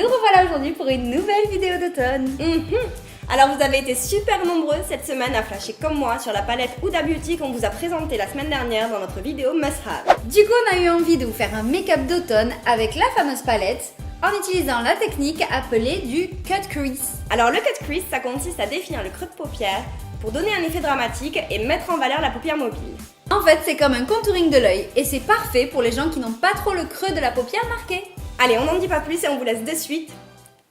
nous revoilà aujourd'hui pour une nouvelle vidéo d'automne. Alors vous avez été super nombreux cette semaine à flasher comme moi sur la palette Huda Beauty qu'on vous a présentée la semaine dernière dans notre vidéo Must Have. Du coup, on a eu envie de vous faire un make-up d'automne avec la fameuse palette en utilisant la technique appelée du cut crease. Alors le cut crease, ça consiste à définir le creux de paupière pour donner un effet dramatique et mettre en valeur la paupière mobile. En fait, c'est comme un contouring de l'œil et c'est parfait pour les gens qui n'ont pas trop le creux de la paupière marqué. Allez, on n'en dit pas plus et on vous laisse de suite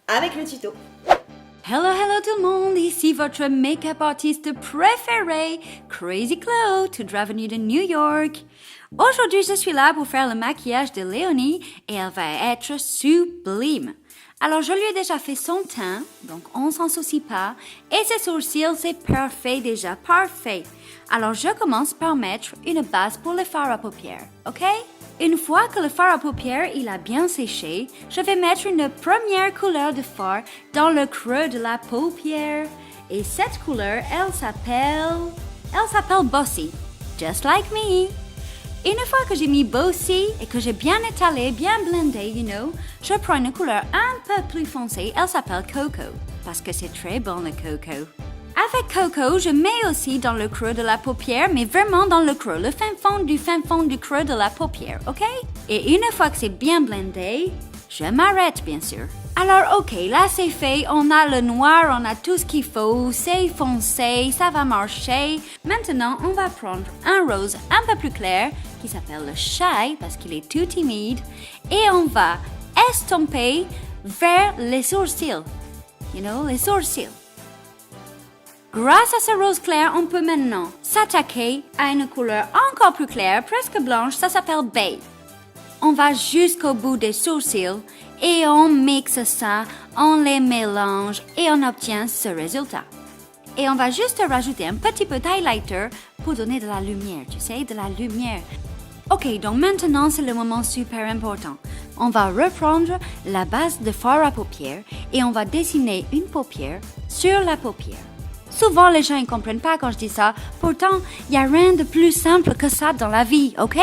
avec le tuto. Hello tout le monde, ici votre make-up artiste préféré, Crazy Chloe, toute revenue de New York. Aujourd'hui, je suis là pour faire le maquillage de Léonie et elle va être sublime. Alors, je lui ai déjà fait son teint, donc on s'en soucie pas. Et ses sourcils, c'est parfait déjà, parfait. Alors, je commence par mettre une base pour le fard à paupières, ok? Une fois que le fard à paupières il a bien séché, je vais mettre une première couleur de fard dans le creux de la paupière. Et cette couleur, elle s'appelle Bossy, just like me. Une fois que j'ai mis Bossy et que j'ai bien étalé, bien blendé, you know, je prends une couleur un peu plus foncée, elle s'appelle Coco, parce que c'est très bon le coco. Avec Coco, je mets aussi dans le creux de la paupière, mais vraiment dans le creux, le fin fond du creux de la paupière, ok? Et une fois que c'est bien blendé, je m'arrête bien sûr. Alors ok, là c'est fait, on a le noir, on a tout ce qu'il faut, c'est foncé, ça va marcher. Maintenant, on va prendre un rose un peu plus clair, qui s'appelle le Shy, parce qu'il est tout timide, et on va estomper vers les sourcils. You know, les sourcils. Grâce à ce rose clair, on peut maintenant s'attaquer à une couleur encore plus claire, presque blanche, ça s'appelle Babe. On va jusqu'au bout des sourcils et on mixe ça, on les mélange et on obtient ce résultat. Et on va juste rajouter un petit peu d'highlighter pour donner de la lumière, tu sais, de la lumière. Ok, donc maintenant c'est le moment super important. On va reprendre la base de fard à paupières et on va dessiner une paupière sur la paupière. Souvent, les gens ne comprennent pas quand je dis ça. Pourtant, il n'y a rien de plus simple que ça dans la vie, ok?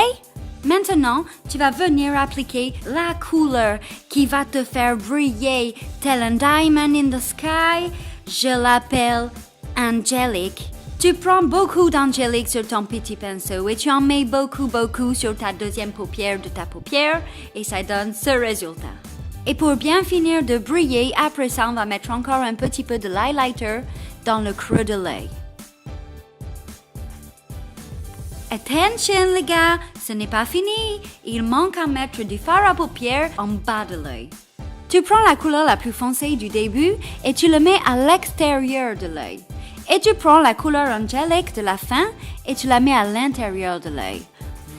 Maintenant, tu vas venir appliquer la couleur qui va te faire briller tel un diamond in the sky. Je l'appelle Angelic. Tu prends beaucoup d'angélique sur ton petit pinceau et tu en mets beaucoup sur ta deuxième paupière de ta paupière et ça donne ce résultat. Et pour bien finir de briller, après ça, on va mettre encore un petit peu de l'highlighter dans le creux de l'œil. Attention les gars, ce n'est pas fini. Il manque à mettre du fard à paupières en bas de l'œil. Tu prends la couleur la plus foncée du début et tu le mets à l'extérieur de l'œil. Et tu prends la couleur angélique de la fin et tu la mets à l'intérieur de l'œil.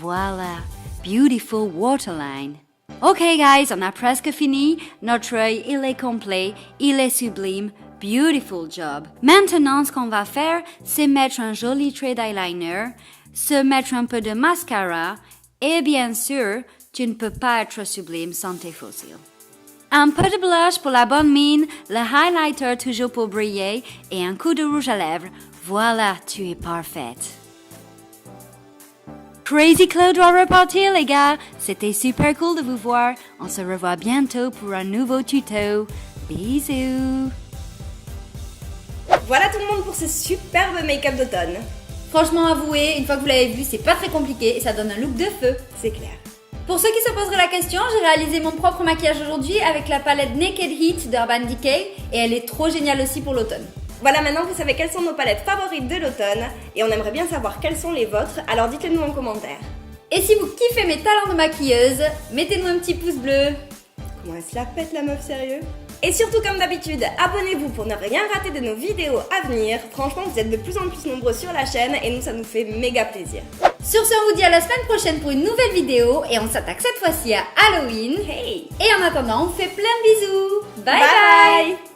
Voilà, beautiful waterline. Ok guys, on a presque fini. Notre œil, il est complet, il est sublime. Beautiful job. Maintenant, ce qu'on va faire, c'est mettre un joli trait d'eyeliner, se mettre un peu de mascara et bien sûr, tu ne peux pas être sublime sans tes faux cils. Un peu de blush pour la bonne mine, le highlighter toujours pour briller et un coup de rouge à lèvres. Voilà, tu es parfaite. Crazy Chloe doit repartir les gars. C'était super cool de vous voir. On se revoit bientôt pour un nouveau tuto. Bisous. Voilà tout le monde pour ce superbe make-up d'automne. Franchement, avouez, une fois que vous l'avez vu, c'est pas très compliqué et ça donne un look de feu. C'est clair. Pour ceux qui se poseraient la question, j'ai réalisé mon propre maquillage aujourd'hui avec la palette Naked Heat d'Urban Decay et elle est trop géniale aussi pour l'automne. Voilà, maintenant vous savez quelles sont nos palettes favorites de l'automne et on aimerait bien savoir quelles sont les vôtres, alors dites-le nous en commentaire. Et si vous kiffez mes talents de maquilleuse, mettez-nous un petit pouce bleu. Comment elle se la pète la meuf, sérieux? Et surtout comme d'habitude, abonnez-vous pour ne rien rater de nos vidéos à venir. Franchement, vous êtes de plus en plus nombreux sur la chaîne et nous, ça nous fait méga plaisir. Sur ce, on vous dit à la semaine prochaine pour une nouvelle vidéo et on s'attaque cette fois-ci à Halloween. Hey! Et en attendant, on vous fait plein de bisous. Bye bye, bye.